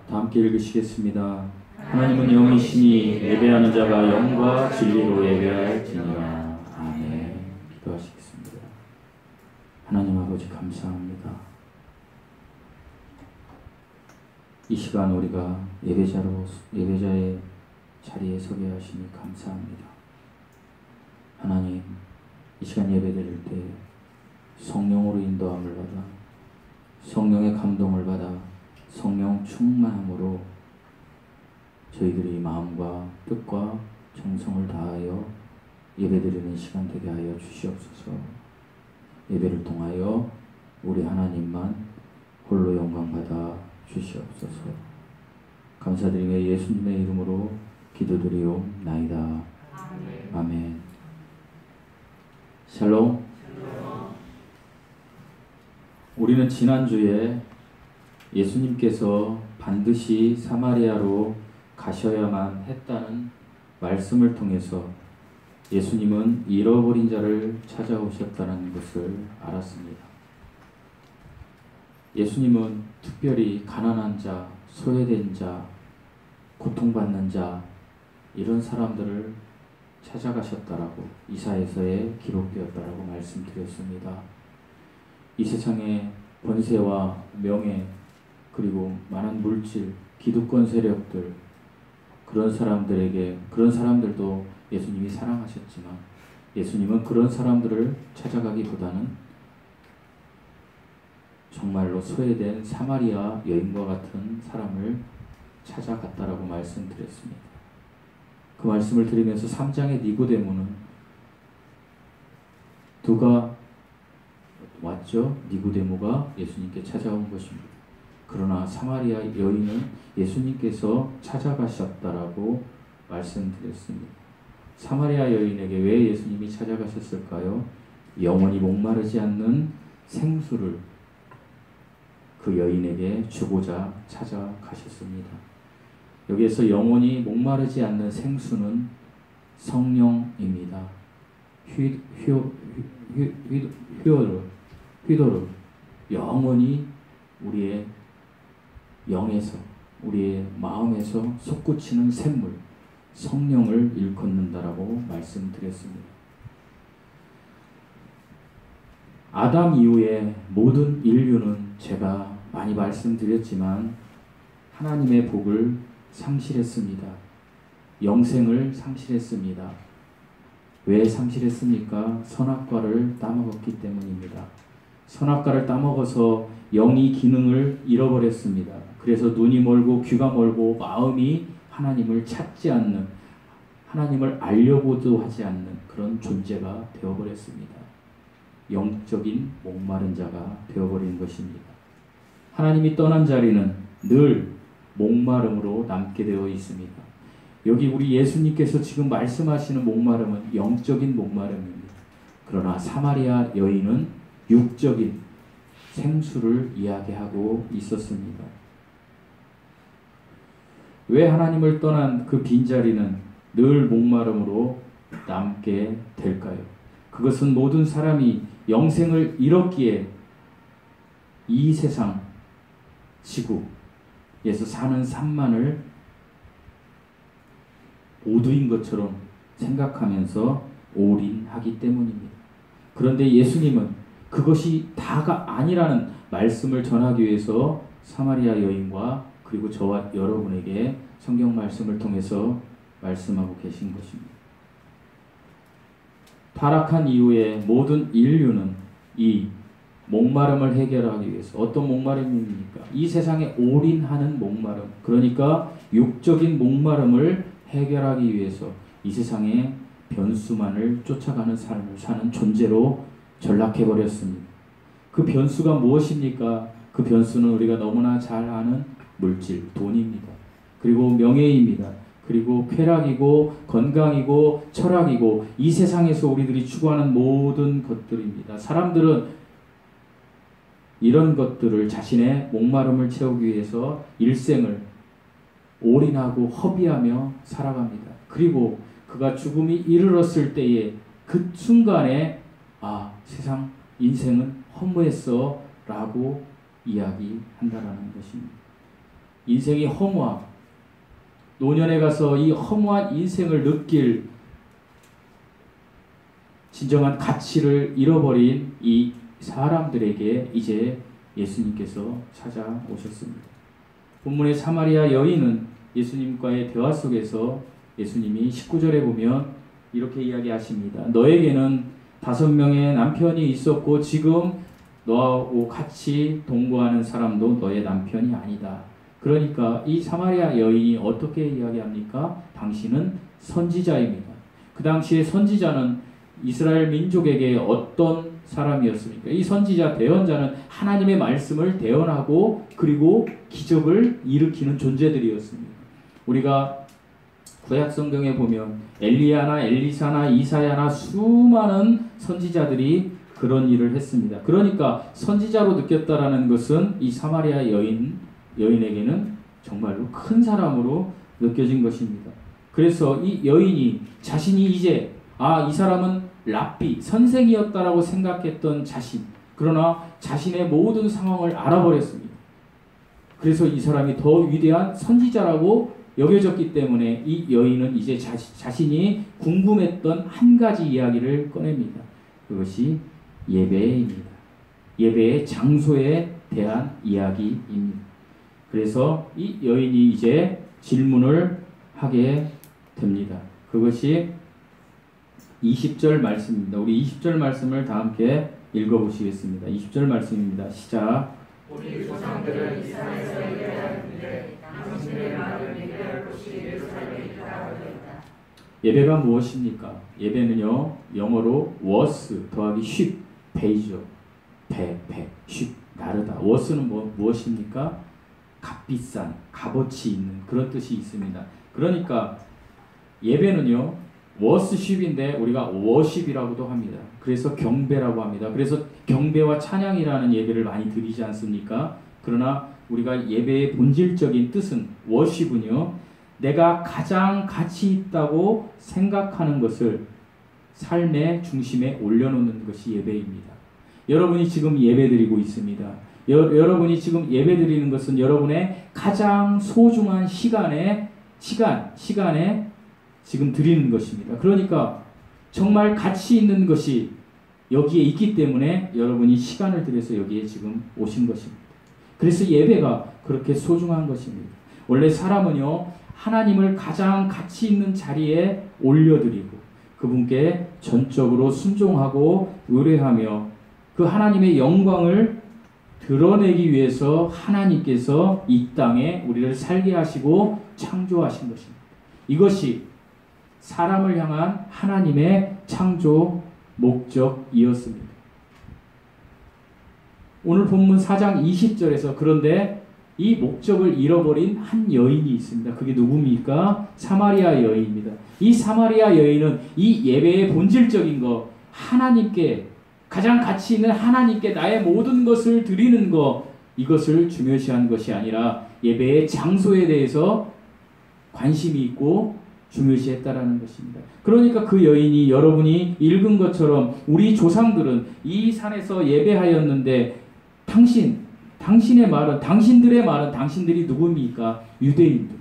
다 함께 읽으시겠습니다. 하나님은 영이시니 예배하는 자가 영과 진리로 예배할지니라. 아멘. 기도하시겠습니다. 하나님 아버지 감사합니다. 이 시간 우리가 예배자의 자리에 서게 하시니 감사합니다. 하나님, 이 시간 예배드릴 때 성령으로 인도함을 받아 성령의 감동을 받아 성령 충만함으로 저희들이 마음과 뜻과 정성을 다하여 예배드리는 시간 되게 하여 주시옵소서. 예배를 통하여 우리 하나님만 홀로 영광 받아 주시옵소서. 감사드리며 예수님의 이름으로 기도드리옵나이다. 아멘. 아멘. 샬롬. 우리는 지난주에 예수님께서 반드시 사마리아로 가셔야만 했다는 말씀을 통해서 예수님은 잃어버린 자를 찾아오셨다는 것을 알았습니다. 예수님은 특별히 가난한 자, 소외된 자, 고통받는 자 이런 사람들을 찾아가셨다라고 이사야서에 기록되었다라고 말씀드렸습니다. 이 세상의 권세와 명예 그리고 많은 물질, 기득권 세력들 그런 사람들도 예수님이 사랑하셨지만 예수님은 그런 사람들을 찾아가기보다는 정말로 소외된 사마리아 여인과 같은 사람을 찾아갔다라고 말씀드렸습니다. 그 말씀을 드리면서 3장의 니고데모는 누가 왔죠? 니고데모가 예수님께 찾아온 것입니다. 그러나 사마리아 여인은 예수님께서 찾아가셨다라고 말씀드렸습니다. 사마리아 여인에게 왜 예수님이 찾아가셨을까요? 영원히 목마르지 않는 생수를 그 여인에게 주고자 찾아가셨습니다. 여기에서 영원히 목마르지 않는 생수는 성령입니다. 휘도르 영원히 우리의 영에서 우리의 마음에서 솟구치는 샘물 성령을 일컫는다라고 말씀드렸습니다. 아담 이후에 모든 인류는 제가 많이 말씀드렸지만 하나님의 복을 상실했습니다. 영생을 상실했습니다. 왜 상실했습니까? 선악과를 따먹었기 때문입니다. 선악과를 따먹어서 영이 기능을 잃어버렸습니다. 그래서 눈이 멀고 귀가 멀고 마음이 하나님을 찾지 않는, 하나님을 알려고도 하지 않는 그런 존재가 되어버렸습니다. 영적인 목마른 자가 되어버린 것입니다. 하나님이 떠난 자리는 늘 목마름으로 남게 되어 있습니다. 여기 우리 예수님께서 지금 말씀하시는 목마름은 영적인 목마름입니다. 그러나 사마리아 여인은 육적인 생수를 이야기하고 있었습니다. 왜 하나님을 떠난 그 빈자리는 늘 목마름으로 남게 될까요? 그것은 모든 사람이 영생을 잃었기에 이 세상 지구에서 사는 삶만을 모두인 것처럼 생각하면서 올인하기 때문입니다. 그런데 예수님은 그것이 다가 아니라는 말씀을 전하기 위해서 사마리아 여인과 그리고 저와 여러분에게 성경 말씀을 통해서 말씀하고 계신 것입니다. 타락한 이후에 모든 인류는 이 목마름을 해결하기 위해서 어떤 목마름입니까? 이 세상에 올인하는 목마름, 그러니까 육적인 목마름을 해결하기 위해서 이 세상에 변수만을 쫓아가는 삶을 사는 존재로 전락해버렸습니다. 그 변수가 무엇입니까? 그 변수는 우리가 너무나 잘 아는 물질, 돈입니다. 그리고 명예입니다. 그리고 쾌락이고 건강이고 철학이고 이 세상에서 우리들이 추구하는 모든 것들입니다. 사람들은 이런 것들을 자신의 목마름을 채우기 위해서 일생을 올인하고 허비하며 살아갑니다. 그리고 그가 죽음이 이르렀을 때에 그 순간에 세상 인생은 허무했어 라고 이야기한다라는 것입니다. 인생이 허무함, 노년에 가서 이 허무한 인생을 느낄 진정한 가치를 잃어버린 이 사람들에게 이제 예수님께서 찾아오셨습니다. 본문의 사마리아 여인은 예수님과의 대화 속에서 예수님이 19절에 보면 이렇게 이야기하십니다. 너에게는 5명의 남편이 있었고 지금 너하고 같이 동거하는 사람도 너의 남편이 아니다. 그러니까 이 사마리아 여인이 어떻게 이야기합니까? 당신은 선지자입니다. 그 당시에 선지자는 이스라엘 민족에게 어떤 사람이었습니까? 이 선지자, 대언자는 하나님의 말씀을 대언하고 그리고 기적을 일으키는 존재들이었습니다. 우리가 구약 성경에 보면 엘리야나 엘리사나 이사야나 수많은 선지자들이 그런 일을 했습니다. 그러니까 선지자로 느꼈다라는 것은 이 사마리아 여인에게는 정말로 큰 사람으로 느껴진 것입니다. 그래서 이 여인이 자신이 이제 이 사람은 랍비, 선생이었다라고 생각했던 자신, 그러나 자신의 모든 상황을 알아버렸습니다. 그래서 이 사람이 더 위대한 선지자라고 여겨졌기 때문에 이 여인은 이제 자신이 궁금했던 한 가지 이야기를 꺼냅니다. 그것이 예배입니다. 예배의 장소에 대한 이야기입니다. 그래서 이 여인이 이제 질문을 하게 됩니다. 그것이 20절 말씀입니다. 우리 20절 말씀을 다 함께 읽어보시겠습니다. 20절 말씀입니다. 시작. 우리 조상들은 이스라엘에서 예배하였는데 당신의 말을 예배할 곳이 예루살렘에 있다 하였다. 예배가 무엇입니까? 예배는요, 영어로 was 더하기 sheep, 배이죠. sheep, 나르다. was는 무엇입니까? 값비싼, 값어치 있는 그런 뜻이 있습니다. 그러니까 예배는요, worship인데 우리가 worship이라고도 합니다. 그래서 경배라고 합니다. 그래서 경배와 찬양이라는 예배를 많이 드리지 않습니까? 그러나 우리가 예배의 본질적인 뜻은 worship은요, 내가 가장 가치 있다고 생각하는 것을 삶의 중심에 올려놓는 것이 예배입니다. 여러분이 지금 예배드리고 있습니다. 여러분이 지금 예배드리는 것은 여러분의 가장 소중한 시간에 지금 드리는 것입니다. 그러니까 정말 가치 있는 것이 여기에 있기 때문에 여러분이 시간을 들여서 여기에 지금 오신 것입니다. 그래서 예배가 그렇게 소중한 것입니다. 원래 사람은요, 하나님을 가장 가치 있는 자리에 올려드리고 그분께 전적으로 순종하고 의뢰하며 그 하나님의 영광을 드러내기 위해서 하나님께서 이 땅에 우리를 살게 하시고 창조하신 것입니다. 이것이 사람을 향한 하나님의 창조 목적이었습니다. 오늘 본문 4장 20절에서 그런데 이 목적을 잃어버린 한 여인이 있습니다. 그게 누굽니까? 사마리아 여인입니다. 이 사마리아 여인은 이 예배의 본질적인 것, 하나님께 가장 가치 있는 하나님께 나의 모든 것을 드리는 것, 이것을 중요시한 것이 아니라 예배의 장소에 대해서 관심이 있고 중요시했다라는 것입니다. 그러니까 그 여인이 여러분이 읽은 것처럼 우리 조상들은 이 산에서 예배하였는데 당신의 말은, 당신들의 말은, 당신들이 누굽니까? 유대인들.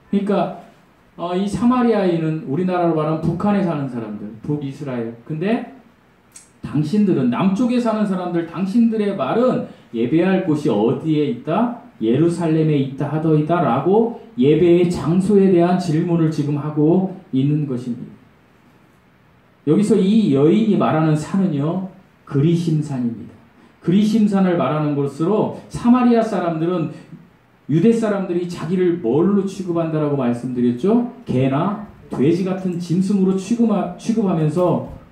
그러니까 이 사마리아인은 우리나라로 말하면 북한에 사는 사람들, 북이스라엘. 근데 당신들은 남쪽에 사는 사람들, 당신들의 말은 예배할 곳이 어디에 있다? 예루살렘에 있다 하더이다 라고 예배의 장소에 대한 질문을 지금 하고 있는 것입니다. 여기서 이 여인이 말하는 산은요, 그리심산입니다. 그리심산을 말하는 것으로 사마리아 사람들은 유대 사람들이 자기를 뭘로 취급한다라고 말씀드렸죠? 개나 돼지 같은 짐승으로 취급하면서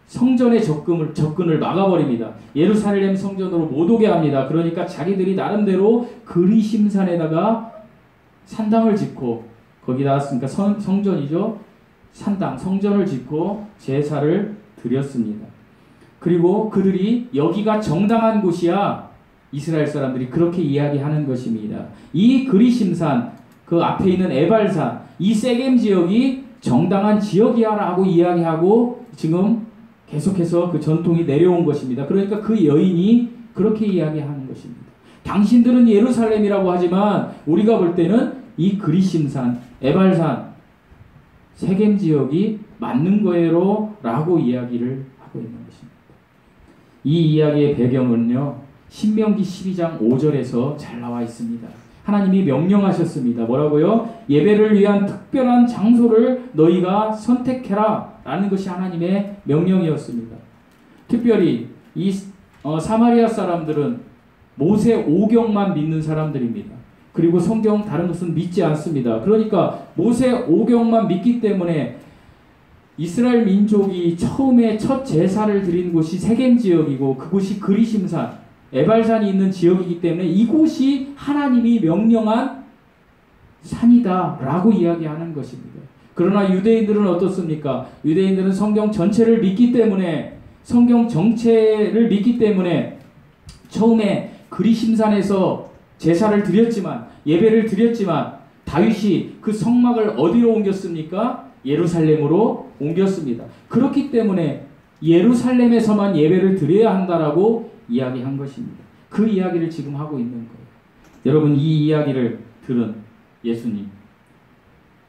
성전의 접근을 막아버립니다. 예루살렘 성전으로 못 오게 합니다. 그러니까 자기들이 나름대로 그리심산에다가 산당을 짓고, 거기다 그러니까 성전이죠. 산당, 성전을 짓고 제사를 드렸습니다. 그리고 그들이 여기가 정당한 곳이야, 이스라엘 사람들이 그렇게 이야기하는 것입니다. 이 그리심산, 그 앞에 있는 에발산, 이 세겜 지역이 정당한 지역이야 라고 이야기하고 지금 계속해서 그 전통이 내려온 것입니다. 그러니까 그 여인이 그렇게 이야기하는 것입니다. 당신들은 예루살렘이라고 하지만 우리가 볼 때는 이 그리심산, 에발산, 세겜 지역이 맞는 거예요 라고 이야기를 하고 있는 것입니다. 이 이야기의 배경은요, 신명기 12장 5절에서 잘 나와 있습니다. 하나님이 명령하셨습니다. 뭐라고요? 예배를 위한 특별한 장소를 너희가 선택해라 라는 것이 하나님의 명령이었습니다. 특별히 이 사마리아 사람들은 모세 오경만 믿는 사람들입니다. 그리고 성경 다른 것은 믿지 않습니다. 그러니까 모세 오경만 믿기 때문에 이스라엘 민족이 처음에 첫 제사를 드린 곳이 세겜 지역이고 그곳이 그리심산, 에발산이 있는 지역이기 때문에 이곳이 하나님이 명령한 산이다 라고 이야기하는 것입니다. 그러나 유대인들은 어떻습니까? 유대인들은 성경 전체를 믿기 때문에, 성경 정체를 믿기 때문에 처음에 그리심산에서 제사를 드렸지만, 예배를 드렸지만 다윗이 그 성막을 어디로 옮겼습니까? 예루살렘으로 옮겼습니다. 그렇기 때문에 예루살렘에서만 예배를 드려야 한다라고 이야기한 것입니다. 그 이야기를 지금 하고 있는 거예요. 여러분, 이 이야기를 들은 예수님,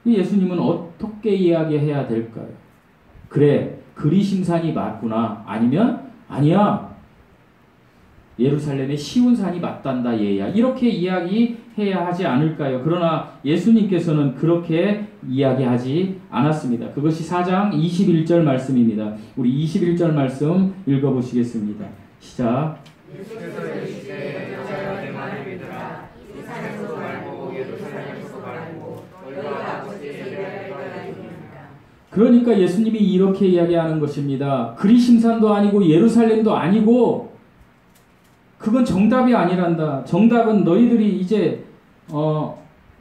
이 예수님은 어떻게 이야기해야 될까요? 그래, 그리심산이 맞구나. 아니면 아니야, 예루살렘의 시온산이 맞단다 얘야. 이렇게 이야기해야 하지 않을까요? 그러나 예수님께서는 그렇게 이야기하지 않았습니다. 그것이 4장 21절 말씀입니다. 우리 21절 말씀 읽어보시겠습니다. 시작. 예수께서 이르시되 여자여 내 말을 믿으라. 이 산에서 말고 예루살렘에서 말고 너희가 아버지의 예배할 때가 이르리라. 그러니까 예수님이 이렇게 이야기하는 것입니다. 그리심산도 아니고 예루살렘도 아니고 그건 정답이 아니란다. 정답은 너희들이 이제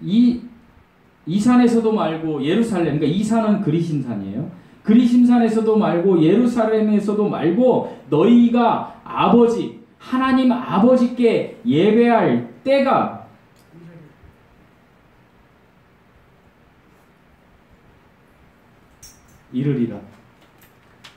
이 산에서도 말고 예루살렘, 그러니까 이 산은 그리심산이에요. 그리심산에서도 말고 예루살렘에서도 말고 너희가 아버지, 하나님 아버지께 예배할 때가 이르리라.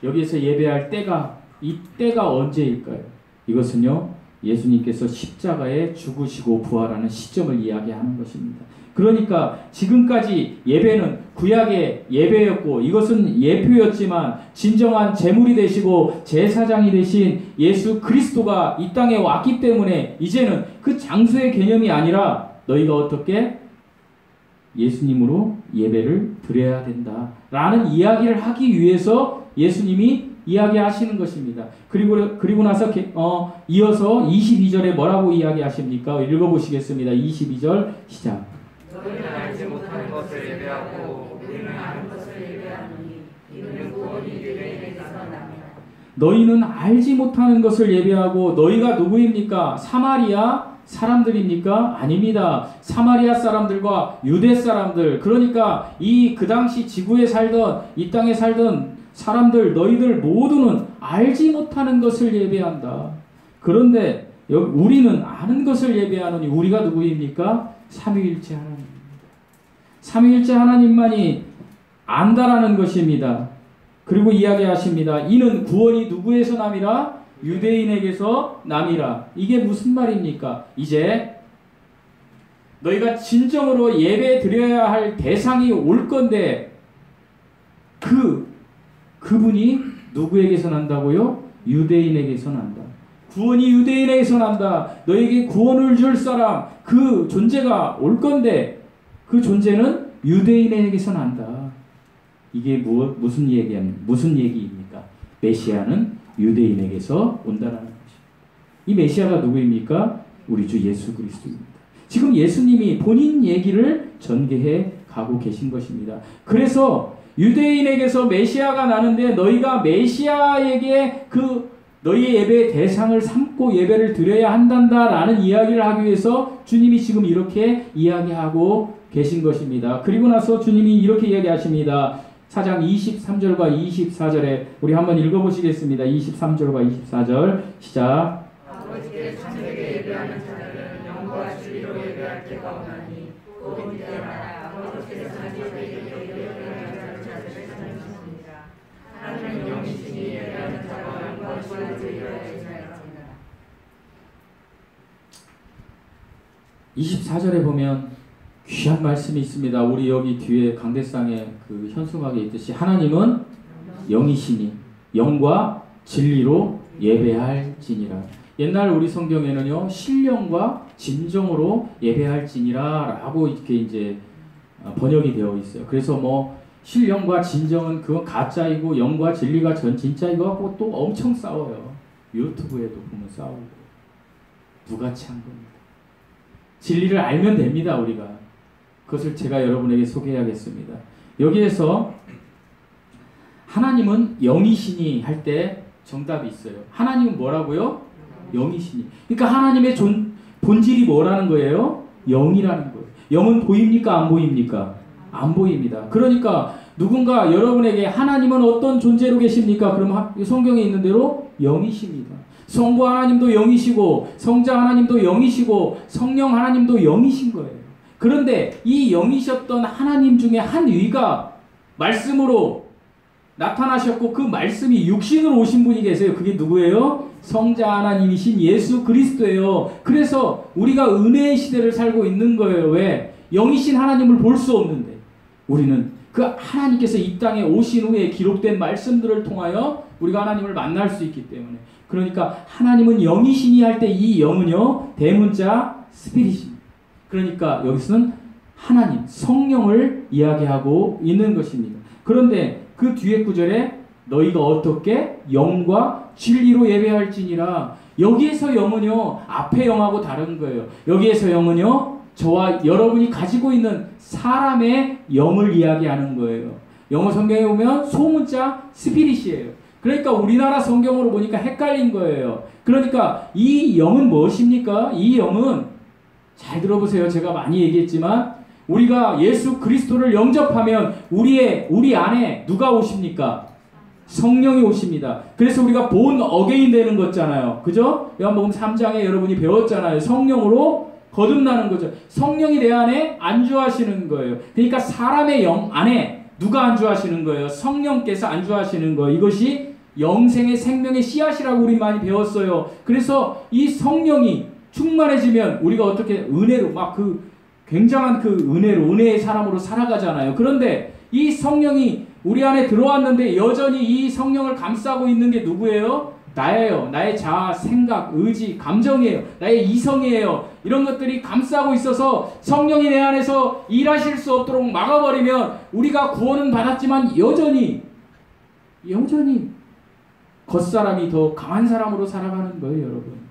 여기에서 예배할 때가, 이 때가 언제일까요? 이것은요, 예수님께서 십자가에 죽으시고 부활하는 시점을 이야기하는 것입니다. 그러니까 지금까지 예배는 구약의 예배였고 이것은 예표였지만 진정한 제물이 되시고 제사장이 되신 예수 그리스도가 이 땅에 왔기 때문에 이제는 그 장소의 개념이 아니라 너희가 어떻게 예수님으로 예배를 드려야 된다라는 이야기를 하기 위해서 예수님이 이야기하시는 것입니다. 그리고 나서 이어서 22절에 뭐라고 이야기하십니까? 읽어보시겠습니다. 22절 시작. 너희는 알지 못하는 것을 예배하고 우리는 아는 것을 예배하노니 이는 구원이 유대인에게서 납니다. 너희는 알지 못하는 것을 예배하고 너희가 누구입니까? 사마리아 사람들입니까? 아닙니다. 사마리아 사람들과 유대 사람들, 그러니까 그 당시 지구에 살던, 이 땅에 살던 사람들, 너희들 모두는 알지 못하는 것을 예배한다. 그런데 우리는 아는 것을 예배하노니 우리가 누구입니까? 삼위일체 하나님입니다. 삼위일체 하나님만이 안다라는 것입니다. 그리고 이야기하십니다. 이는 구원이 누구에서 남이라? 유대인에게서 남이라. 이게 무슨 말입니까? 이제 너희가 진정으로 예배 드려야 할 대상이 올 건데 그분이 누구에게서 난다고요? 유대인에게서 난다. 구원이 유대인에게서 난다. 너에게 구원을 줄 사람, 그 존재가 올 건데 그 존재는 유대인에게서 난다. 이게 무슨 얘기입니까? 메시아는 유대인에게서 온다라는 것입니다. 이 메시아가 누구입니까? 우리 주 예수 그리스도입니다. 지금 예수님이 본인 얘기를 전개해 가고 계신 것입니다. 그래서 유대인에게서 메시아가 나는데 너희가 메시아에게 너희의 예배의 대상을 삼고 예배를 드려야 한단다라는 이야기를 하기 위해서 주님이 지금 이렇게 이야기하고 계신 것입니다. 그리고 나서 주님이 이렇게 이야기하십니다. 4장 23절과 24절에 우리 한번 읽어보시겠습니다. 23절과 24절 시작. 아버지께 참되게 예배하는 자들은 영과 진리로 예배할 때가 오나니 곧 이때라. 아버지께서 참되게 예배하는 자들을 찾으셨습니다. 하나님은 영이시니 예배하는 자가 영과 진리로 예배하는 자니라. 24절에 보면 귀한 말씀이 있습니다. 우리 여기 뒤에 강대상에 그 현수막에 있듯이 하나님은 영이시니 영과 진리로 예배할지니라. 옛날 우리 성경에는요 신령과 진정으로 예배할지니라 라고 이렇게 이제 번역이 되어 있어요. 그래서 뭐 신령과 진정은 그건 가짜이고 영과 진리가 전 진짜이고 하고 또 엄청 싸워요. 유튜브에도 보면 싸우고 누가 찬 겁니다. 진리를 알면 됩니다. 우리가 그것을 제가 여러분에게 소개하겠습니다. 여기에서 하나님은 영이시니 할 때 정답이 있어요. 하나님은 뭐라고요? 영이시니. 그러니까 하나님의 본질이 뭐라는 거예요? 영이라는 거예요. 영은 보입니까? 안 보입니까? 안 보입니다. 그러니까 누군가 여러분에게 하나님은 어떤 존재로 계십니까? 그러면 성경에 있는 대로 영이십니다. 성부 하나님도 영이시고 성자 하나님도 영이시고 성령 하나님도 영이신 거예요. 그런데 이 영이셨던 하나님 중에 한 위가 말씀으로 나타나셨고 그 말씀이 육신으로 오신 분이 계세요. 그게 누구예요? 성자 하나님이신 예수 그리스도예요. 그래서 우리가 은혜의 시대를 살고 있는 거예요. 왜? 영이신 하나님을 볼 수 없는데 우리는 그 하나님께서 이 땅에 오신 후에 기록된 말씀들을 통하여 우리가 하나님을 만날 수 있기 때문에. 그러니까 하나님은 영이시니 할 때 이 영은요 대문자 스피릿입니다. 그러니까 여기서는 하나님 성령을 이야기하고 있는 것입니다. 그런데 그 뒤에 구절에 너희가 어떻게 영과 진리로 예배할지니라. 여기에서 영은요 앞에 영하고 다른 거예요. 여기에서 영은요 저와 여러분이 가지고 있는 사람의 영을 이야기하는 거예요. 영어 성경에 보면 소문자 스피릿이에요. 그러니까 우리나라 성경으로 보니까 헷갈린 거예요. 그러니까 이 영은 무엇입니까? 이 영은 잘 들어보세요. 제가 많이 얘기했지만 우리가 예수 그리스도를 영접하면 우리 안에 누가 오십니까? 성령이 오십니다. 그래서 우리가 본 어게인 되는 거잖아요. 그죠? 요한복음 3장에 여러분이 배웠잖아요. 성령으로 거듭나는 거죠. 성령이 내 안에 안주하시는 거예요. 그러니까 사람의 영 안에 누가 안주하시는 거예요? 성령께서 안주하시는 거예요. 이것이 영생의 생명의 씨앗이라고 우리 많이 배웠어요. 그래서 이 성령이 충만해지면 우리가 어떻게 은혜로 막 굉장한 은혜의 사람으로 살아가잖아요. 그런데 이 성령이 우리 안에 들어왔는데 여전히 이 성령을 감싸고 있는 게 누구예요? 나예요. 나의 자아, 생각, 의지, 감정이에요. 나의 이성이에요. 이런 것들이 감싸고 있어서 성령이 내 안에서 일하실 수 없도록 막아버리면 우리가 구원은 받았지만 여전히 겉사람이 더 강한 사람으로 살아가는 거예요, 여러분.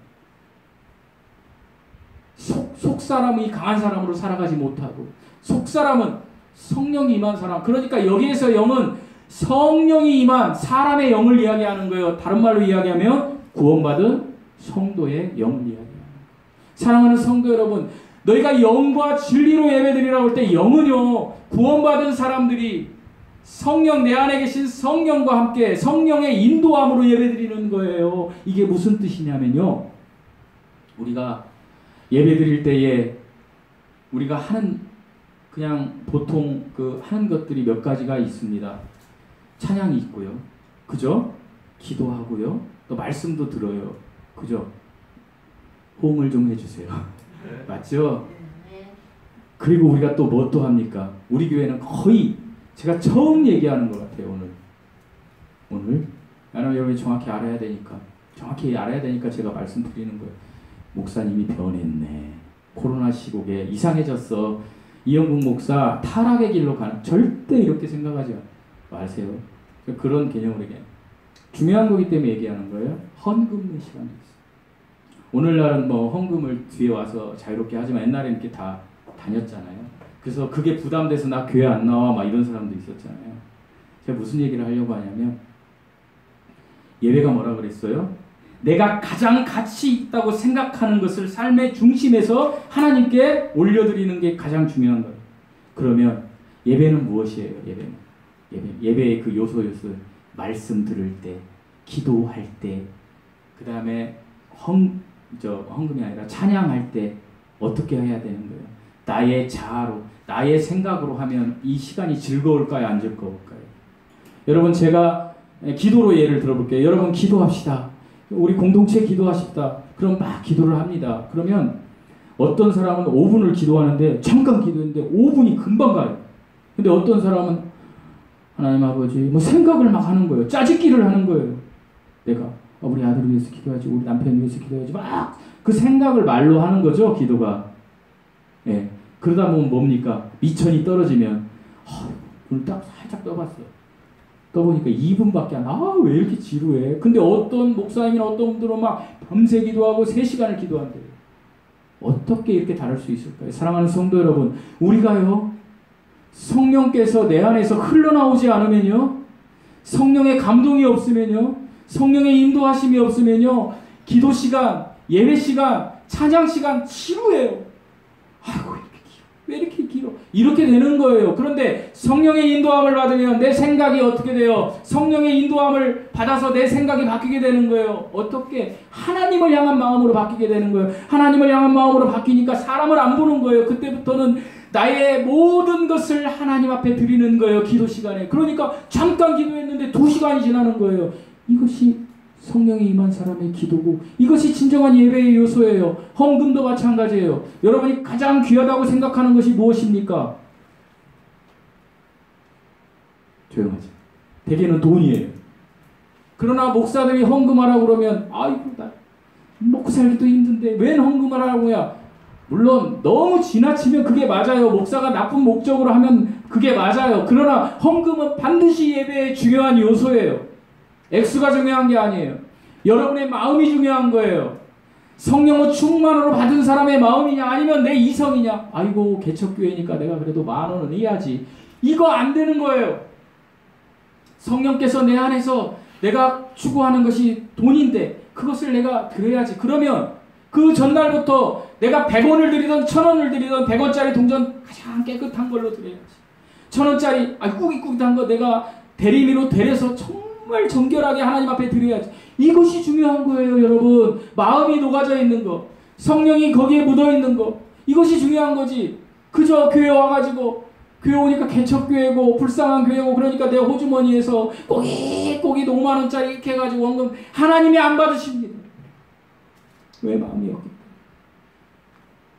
속사람이 강한 사람으로 살아가지 못하고 속사람은 성령이 임한 사람. 그러니까 여기에서 영은 성령이 임한 사람의 영을 이야기하는 거예요. 다른 말로 이야기하면 구원받은 성도의 영을 이야기하는 거예요. 사랑하는 성도 여러분, 너희가 영과 진리로 예배드리라고 할 때 영은요 구원받은 사람들이 성령 내 안에 계신 성령과 함께 성령의 인도함으로 예배드리는 거예요. 이게 무슨 뜻이냐면요, 우리가 예배드릴 때에 우리가 하는 그냥 보통 하는 것들이 몇 가지가 있습니다. 찬양이 있고요. 그죠? 기도하고요. 또 말씀도 들어요. 그죠? 호응을 좀 해주세요. 맞죠? 그리고 우리가 또 뭐 또 합니까? 우리 교회는 거의 제가 처음 얘기하는 것 같아요. 오늘 왜냐하면 여러분이 정확히 알아야 되니까 제가 말씀드리는 거예요. 목사님이 변했네. 코로나 시국에 이상해졌어. 이영국 목사 타락의 길로 가는. 절대 이렇게 생각하지 마세요. 그런 개념으로 얘기해요. 중요한 거기 때문에 얘기하는 거예요. 헌금의 시간이 있어요. 오늘날은 뭐 헌금을 뒤에 와서 자유롭게 하지만 옛날에는 이렇게 다 다녔잖아요. 그래서 그게 부담돼서 나 교회 안 나와 막 이런 사람도 있었잖아요. 제가 무슨 얘기를 하려고 하냐면 예배가 뭐라 그랬어요? 내가 가장 가치 있다고 생각하는 것을 삶의 중심에서 하나님께 올려드리는 게 가장 중요한 거예요. 그러면 예배는 무엇이에요? 예배의 그 요소 말씀 들을 때, 기도할 때, 그 다음에 헌금이 아니라 찬양할 때 어떻게 해야 되는 거예요? 나의 자아로, 나의 생각으로 하면 이 시간이 즐거울까요? 안 즐거울까요? 여러분, 제가 기도로 예를 들어볼게요. 여러분 기도합시다. 우리 공동체 기도하십다. 그럼 막 기도를 합니다. 그러면 어떤 사람은 5분을 기도하는데 잠깐 기도했는데 5분이 금방 가요. 근데 어떤 사람은 하나님 아버지 뭐 생각을 막 하는 거예요. 짜집기를 하는 거예요. 내가 우리 아들을 위해서 기도하지, 우리 남편을 위해서 기도하지, 막 그 생각을 말로 하는 거죠, 기도가. 예. 그러다 보면 뭡니까? 미천이 떨어지면 눈을 딱 살짝 떠봤어요. 떠보니까 2분밖에 안. 왜 이렇게 지루해? 근데 어떤 목사님이나 어떤 분들은 막 밤새 기도하고 3시간을 기도한대요. 어떻게 이렇게 다를 수 있을까요? 사랑하는 성도 여러분, 우리가요, 성령께서 내 안에서 흘러나오지 않으면요, 성령의 감동이 없으면요, 성령의 인도하심이 없으면요, 기도 시간, 예배 시간, 찬양 시간 지루해요. 아이고, 왜 이렇게 길어? 이렇게 되는 거예요. 그런데 성령의 인도함을 받으면 내 생각이 어떻게 돼요? 성령의 인도함을 받아서 내 생각이 바뀌게 되는 거예요. 어떻게? 하나님을 향한 마음으로 바뀌게 되는 거예요. 하나님을 향한 마음으로 바뀌니까 사람을 안 보는 거예요. 그때부터는 나의 모든 것을 하나님 앞에 드리는 거예요. 기도 시간에. 그러니까 잠깐 기도했는데 2시간이 지나는 거예요. 이것이 성령이 임한 사람의 기도고, 이것이 진정한 예배의 요소예요. 헌금도 마찬가지예요. 여러분이 가장 귀하다고 생각하는 것이 무엇입니까? 조용하죠. 대개는 돈이에요. 그러나 목사들이 헌금하라고 그러면 아이고 나 먹고 살기도 힘든데 왜 헌금을 하라고야? 물론 너무 지나치면 그게 맞아요. 목사가 나쁜 목적으로 하면 그게 맞아요. 그러나 헌금은 반드시 예배의 중요한 요소예요. 액수가 중요한 게 아니에요. 여러분의 마음이 중요한 거예요. 성령의 충만으로 받은 사람의 마음이냐 아니면 내 이성이냐. 아이고 개척교회니까 내가 그래도 10,000원은 해야지. 이거 안 되는 거예요. 성령께서 내 안에서 내가 추구하는 것이 돈인데 그것을 내가 드려야지. 그러면 그 전날부터 내가 100원을 드리던 1,000원을 드리던 100원짜리 동전 가장 깨끗한 걸로 드려야지. 1,000원짜리 꾸깃꾸깃한 거 내가 대리미로 데려서 정말 정결하게 하나님 앞에 드려야지. 이것이 중요한 거예요, 여러분. 마음이 녹아져 있는 거, 성령이 거기에 묻어 있는 거, 이것이 중요한 거지. 그저 교회 와가지고 교회 오니까 개척교회고 불쌍한 교회고 그러니까 내 호주머니에서 꼬깃꼬깃 50,000원짜리 이렇게 해가지고 원금 하나님이 안 받으십니다. 왜 마음이 없겠다.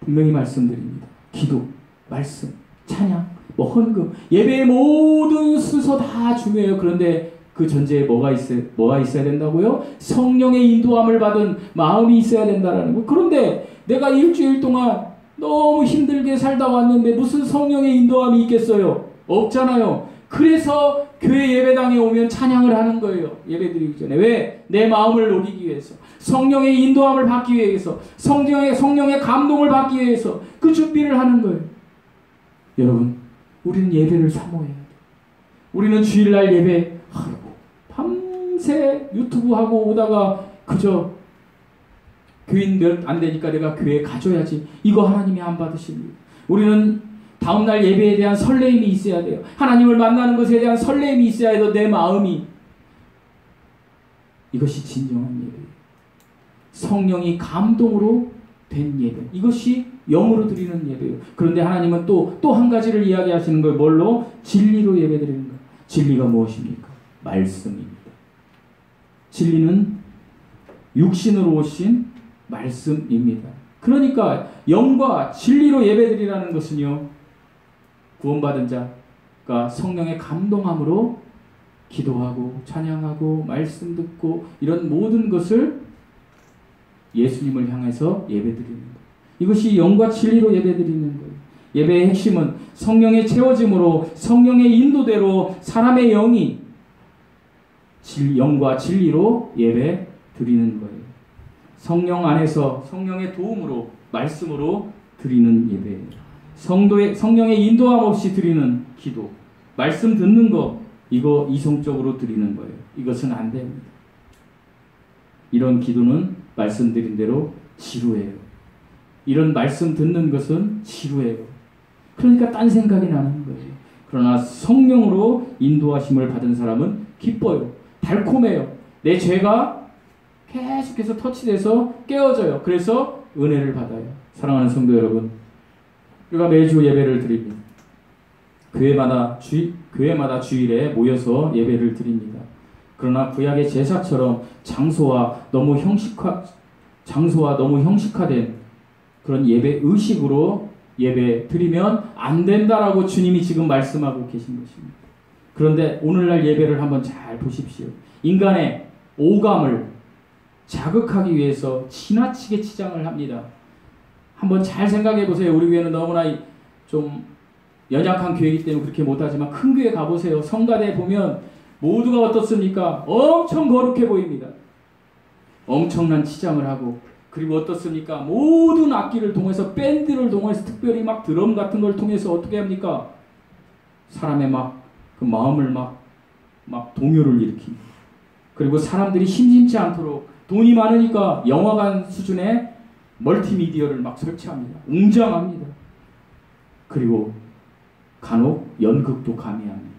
분명히 말씀드립니다. 기도, 말씀, 찬양, 헌금, 예배의 모든 순서 다 중요해요. 그런데 그 전제에 뭐가 있어야 된다고요? 성령의 인도함을 받은 마음이 있어야 된다라는 거. 그런데 내가 일주일 동안 너무 힘들게 살다 왔는데 무슨 성령의 인도함이 있겠어요? 없잖아요. 그래서 교회 예배당에 오면 찬양을 하는 거예요. 예배드리기 전에. 왜? 내 마음을 녹이기 위해서. 성령의 인도함을 받기 위해서. 성령의 감동을 받기 위해서. 그 준비를 하는 거예요. 여러분, 우리는 예배를 사모해야 돼요. 우리는 주일날 예배, 밤새 유튜브 하고 오다가 그저 교인 몇 안 되니까 내가 교회에 가줘야지. 이거 하나님이 안 받으십니다. 우리는 다음날 예배에 대한 설레임이 있어야 돼요. 하나님을 만나는 것에 대한 설레임이 있어야 해도 내 마음이. 이것이 진정한 예배예요. 성령이 감동으로 된 예배. 이것이 영으로 드리는 예배예요. 그런데 하나님은 또 한 가지를 이야기하시는 거예요. 뭘로? 진리로 예배드리는 거예요. 진리가 무엇입니까? 말씀입니다. 진리는 육신으로 오신 말씀입니다. 그러니까 영과 진리로 예배드리라는 것은요, 구원받은 자가 성령의 감동함으로 기도하고 찬양하고 말씀 듣고 이런 모든 것을 예수님을 향해서 예배드리는 거예요. 이것이 영과 진리로 예배드리는 거예요. 예배의 핵심은 성령의 채워짐으로 성령의 인도대로 사람의 영이 영과 진리로 예배 드리는 거예요. 성령 안에서 성령의 도움으로 말씀으로 드리는 예배예요. 성령의 인도함 없이 드리는 기도, 말씀 듣는 거, 이거 이성적으로 드리는 거예요. 이것은 안 됩니다. 이런 기도는 말씀드린 대로 지루해요. 이런 말씀 듣는 것은 지루해요. 그러니까 딴 생각이 나는 거예요. 그러나 성령으로 인도하심을 받은 사람은 기뻐요. 달콤해요. 내 죄가 계속해서 터치돼서 깨어져요. 그래서 은혜를 받아요. 사랑하는 성도 여러분, 우리가 매주 예배를 드립니다. 교회마다 주일에 모여서 예배를 드립니다. 그러나 구약의 제사처럼 장소와 너무 형식화된 그런 예배 의식으로 예배 드리면 안 된다라고 주님이 지금 말씀하고 계신 것입니다. 그런데 오늘날 예배를 한번 잘 보십시오. 인간의 오감을 자극하기 위해서 지나치게 치장을 합니다. 한번 잘 생각해 보세요. 우리 교회는 너무나 좀 연약한 교회이기 때문에 그렇게 못하지만 큰 교회 가보세요. 성가대 보면 모두가 어떻습니까? 엄청 거룩해 보입니다. 엄청난 치장을 하고, 그리고 어떻습니까? 모든 악기를 통해서, 밴드를 통해서, 특별히 막 드럼 같은 걸 통해서 어떻게 합니까? 사람의 막 그 마음을 막 동요를 일으킵니다. 그리고 사람들이 심심치 않도록 돈이 많으니까 영화관 수준의 멀티미디어를 막 설치합니다. 웅장합니다. 그리고 간혹 연극도 가미합니다.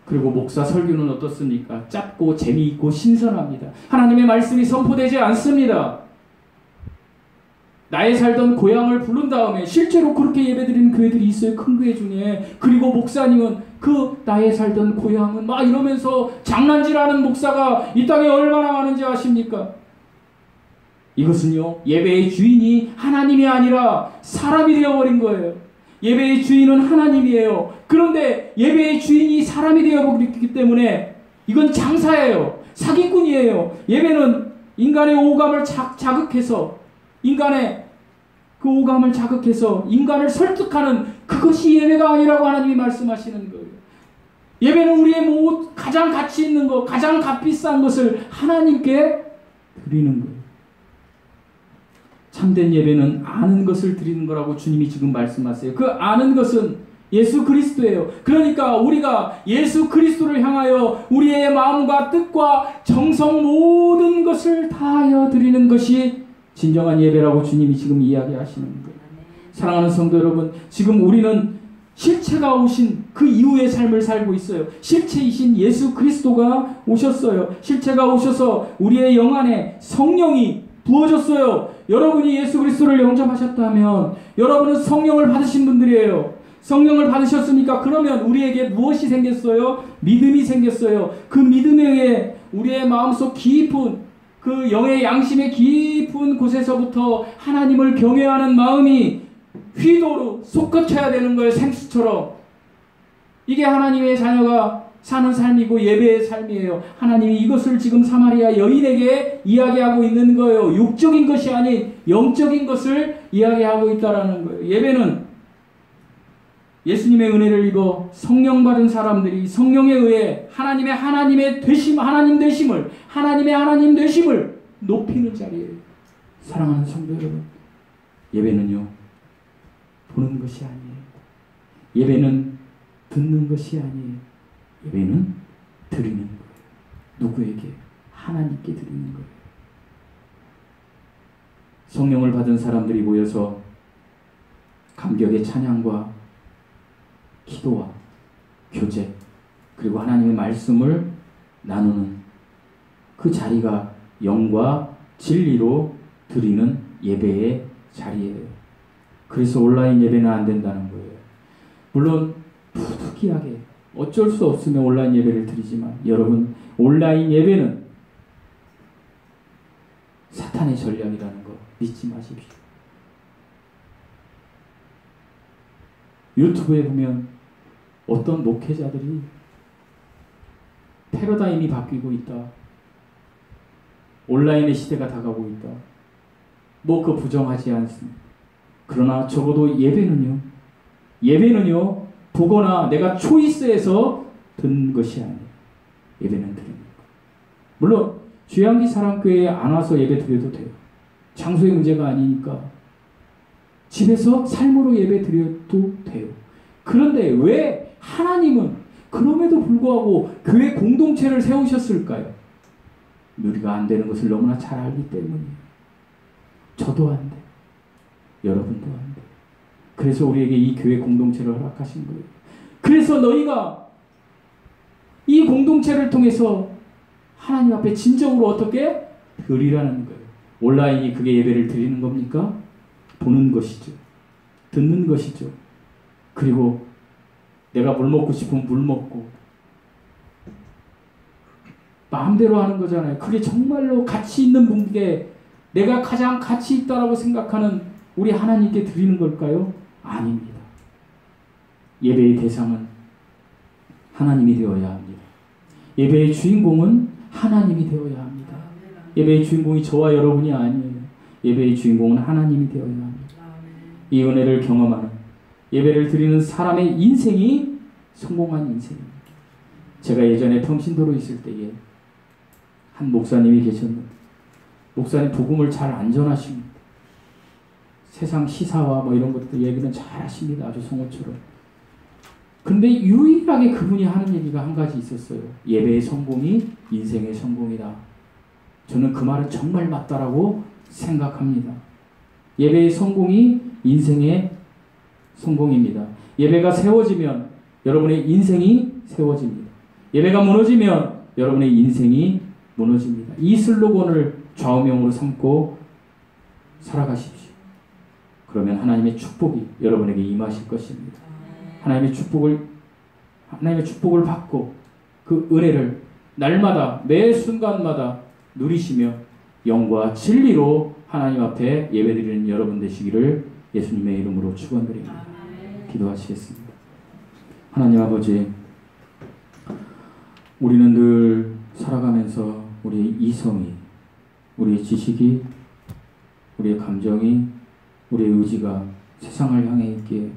그리고 목사 설교는 어떻습니까? 짧고 재미있고 신선합니다. 하나님의 말씀이 선포되지 않습니다. 나의 살던 고향을 부른 다음에 실제로 그렇게 예배드리는 교회들이 있어요. 큰 교회 중에. 그리고 목사님은 그 나의 살던 고향은 막 이러면서 장난질하는 목사가 이 땅에 얼마나 많은지 아십니까? 이것은요, 예배의 주인이 하나님이 아니라 사람이 되어버린 거예요. 예배의 주인은 하나님이에요. 그런데 예배의 주인이 사람이 되어버렸기 때문에 이건 장사예요. 사기꾼이에요. 예배는 인간의 오감을 자극해서, 인간의 그 오감을 자극해서 인간을 설득하는, 그것이 예배가 아니라고 하나님이 말씀하시는 거예요. 예배는 우리의 가장 가치 있는 것, 가장 값비싼 것을 하나님께 드리는 거예요. 참된 예배는 아는 것을 드리는 거라고 주님이 지금 말씀하세요. 그 아는 것은 예수 그리스도예요. 그러니까 우리가 예수 그리스도를 향하여 우리의 마음과 뜻과 정성 모든 것을 다하여 드리는 것이 진정한 예배라고 주님이 지금 이야기하시는 거예요. 사랑하는 성도 여러분, 지금 우리는 실체가 오신 그 이후의 삶을 살고 있어요. 실체이신 예수 그리스도가 오셨어요. 실체가 오셔서 우리의 영 안에 성령이 부어졌어요. 여러분이 예수 그리스도를 영접하셨다면 여러분은 성령을 받으신 분들이에요. 성령을 받으셨습니까? 그러면 우리에게 무엇이 생겼어요? 믿음이 생겼어요. 그 믿음에 의해 우리의 마음속 깊은 그 영의 양심의 깊은 곳에서부터 하나님을 경외하는 마음이 휘도로 솟구쳐야 되는 거예요. 생수처럼. 이게 하나님의 자녀가 사는 삶이고 예배의 삶이에요. 하나님이 이것을 지금 사마리아 여인에게 이야기하고 있는 거예요. 육적인 것이 아닌 영적인 것을 이야기하고 있다라는 거예요. 예배는 예수님의 은혜를 입어 성령 받은 사람들이 성령에 의해 하나님의 되심, 하나님 되심을 높이는 자리예요. 사랑하는 성도 여러분, 예배는요, 보는 것이 아니에요. 예배는 듣는 것이 아니에요. 예배는 드리는 거예요. 누구에게? 하나님께 드리는 거예요. 성령을 받은 사람들이 모여서 감격의 찬양과 기도와 교제, 그리고 하나님의 말씀을 나누는 그 자리가 영과 진리로 드리는 예배의 자리예요. 그래서 온라인 예배는 안 된다는 거예요. 물론 부득이하게 어쩔 수 없으면 온라인 예배를 드리지만, 여러분, 온라인 예배는 사탄의 전략이라는 거 믿지 마십시오. 유튜브에 보면 어떤 목회자들이 패러다임이 바뀌고 있다. 온라인의 시대가 다가오고 있다. 그 부정하지 않습니다. 그러나 적어도 예배는요, 보거나 내가 초이스해서 듣는 것이 아니에요. 예배는 드리는 거. 물론 주양기 사랑교회에 안 와서 예배 드려도 돼요. 장소의 문제가 아니니까 집에서 삶으로 예배 드려도 돼요. 그런데 왜 하나님은 그럼에도 불구하고 교회 공동체를 세우셨을까요? 우리가 안 되는 것을 너무나 잘 알기 때문이에요. 저도 안 돼. 여러분도 안 돼. 그래서 우리에게 이 교회 공동체를 허락하신 거예요. 그래서 너희가 이 공동체를 통해서 하나님 앞에 진정으로 어떻게 드리라는 거예요. 온라인이 그게 예배를 드리는 겁니까? 보는 것이죠. 듣는 것이죠. 그리고 내가 물 먹고 싶으면 물 먹고 마음대로 하는 거잖아요. 그게 정말로 가치 있는 분께, 내가 가장 가치 있다라고 생각하는 우리 하나님께 드리는 걸까요? 아닙니다. 예배의 대상은 하나님이 되어야 합니다. 예배의 주인공은 하나님이 되어야 합니다. 예배의 주인공이 저와 여러분이 아니에요. 예배의 주인공은 하나님이 되어야 합니다. 이 은혜를 경험하는 예배를 드리는 사람의 인생이 성공한 인생입니다. 제가 예전에 평신도로 있을 때에 한 목사님이 계셨는데 목사님 복음을 잘 안 전하십니다. 세상 시사와 뭐 이런 것들 얘기는 잘 하십니다. 아주 성우처럼. 근데 유일하게 그분이 하는 얘기가 한 가지 있었어요. 예배의 성공이 인생의 성공이다. 저는 그 말은 정말 맞다라고 생각합니다. 예배의 성공이 인생의 성공입니다. 예배가 세워지면 여러분의 인생이 세워집니다. 예배가 무너지면 여러분의 인생이 무너집니다. 이 슬로건을 좌우명으로 삼고 살아가십시오. 그러면 하나님의 축복이 여러분에게 임하실 것입니다. 하나님의 축복을 받고 그 은혜를 날마다 매 순간마다 누리시며 영과 진리로 하나님 앞에 예배드리는 여러분 되시기를 예수님의 이름으로 축원드립니다. 기도하시겠습니다. 하나님 아버지, 우리는 늘 살아가면서 우리의 이성이, 우리의 지식이, 우리의 감정이, 우리의 의지가 세상을 향해 있기에